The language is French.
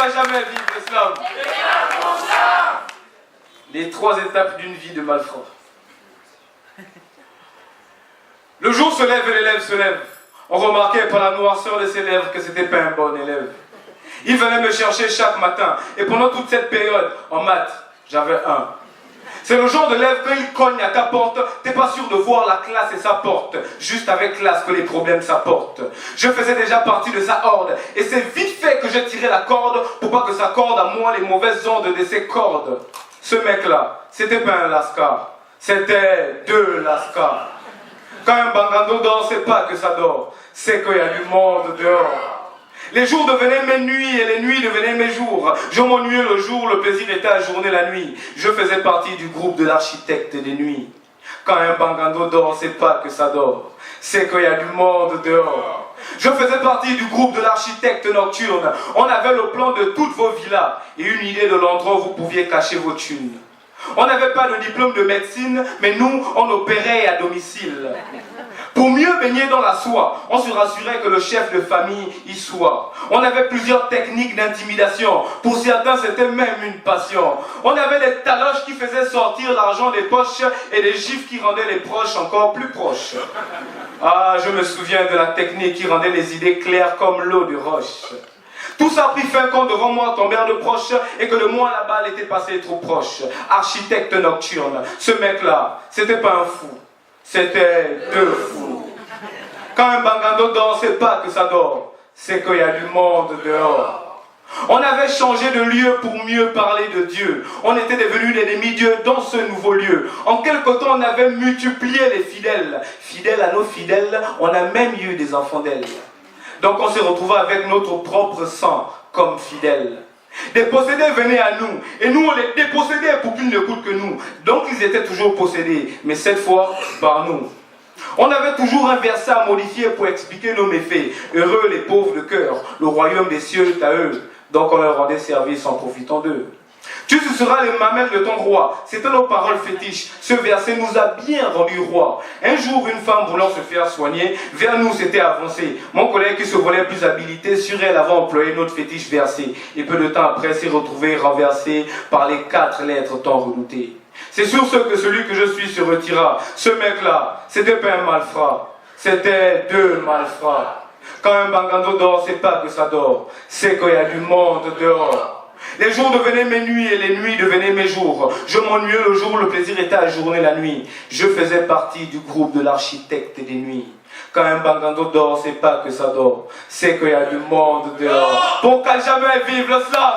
qu'à jamais vive l'islam. Les 3 étapes d'une vie de malfrat. Le jour se lève et l'élève se lève. On remarquait par la noirceur de ses lèvres que c'était pas un bon élève. Il venait me chercher chaque matin. Et pendant toute cette période, en maths, j'avais 1. C'est le genre d'élève, quand il cogne à ta porte, t'es pas sûr de voir la classe et sa porte. Juste avec classe que les problèmes s'apportent. Je faisais déjà partie de sa horde. Et c'est vite fait que j'ai tiré la corde pour pas que ça corde à moi les mauvaises ondes de ses cordes. Ce mec-là, c'était pas un lascar. C'était 2 lascars. Quand un bangando dort, c'est pas que ça dort. C'est qu'il y a du monde dehors. Les jours devenaient mes nuits et les nuits devenaient mes jours. Je m'ennuyais le jour, le plaisir était à journée la nuit. Je faisais partie du groupe de l'architecte des nuits. Quand un bangando dort, c'est pas que ça dort. C'est qu'il y a du monde dehors. Je faisais partie du groupe de l'architecte nocturne. On avait le plan de toutes vos villas et une idée de l'endroit où vous pouviez cacher vos thunes. On n'avait pas de diplôme de médecine, mais nous, on opérait à domicile. Pour mieux baigner dans la soie, on se rassurait que le chef de famille y soit. On avait plusieurs techniques d'intimidation. Pour certains, c'était même une passion. On avait des taloches qui faisaient sortir l'argent des poches et des gifs qui rendaient les proches encore plus proches. Ah, je me souviens de la technique qui rendait les idées claires comme l'eau de roche. Tout ça a pris fin quand devant moi tombèrent de proches et que de moi la balle était passée trop proche. Architecte nocturne, ce mec-là, c'était pas un fou, c'était 2 fous. Quand un bangando dort, c'est pas que ça dort, c'est qu'il y a du monde dehors. On avait changé de lieu pour mieux parler de Dieu. On était devenus des demi-dieux dans ce nouveau lieu. En quelque temps, on avait multiplié les fidèles. Fidèles à nos fidèles, on a même eu des enfants d'elle. Donc on s'est retrouvés avec notre propre sang comme fidèles. Des possédés venaient à nous, et nous on les dépossédait pour qu'ils ne coûtent que nous. Donc ils étaient toujours possédés, mais cette fois par nous. On avait toujours un verset à modifier pour expliquer nos méfaits. Heureux les pauvres de cœur, le royaume des cieux est à eux. Donc on leur rendait service en profitant d'eux. Tu suceras les mamelles de ton roi. C'était nos paroles fétiches. Ce verset nous a bien rendu roi. Un jour, une femme voulant se faire soigner, vers nous s'était avancée. Mon collègue qui se voulait plus habilité, sur elle avait employé notre fétiche verset. Et peu de temps après, s'est retrouvé renversé par les 4 lettres tant redoutées. C'est sur ce que celui que je suis se retira. Ce mec-là, c'était pas un malfrat. C'était 2 malfrats. Quand un bangando dort, c'est pas que ça dort. C'est qu'il y a du monde dehors. Les jours devenaient mes nuits et les nuits devenaient mes jours. Je m'ennuyais le jour, le plaisir était à journée la nuit. Je faisais partie du groupe de l'architecte des nuits. Quand un bangando dort, c'est pas que ça dort. C'est qu'il y a du monde dehors. Pour qu'à jamais vive le slam.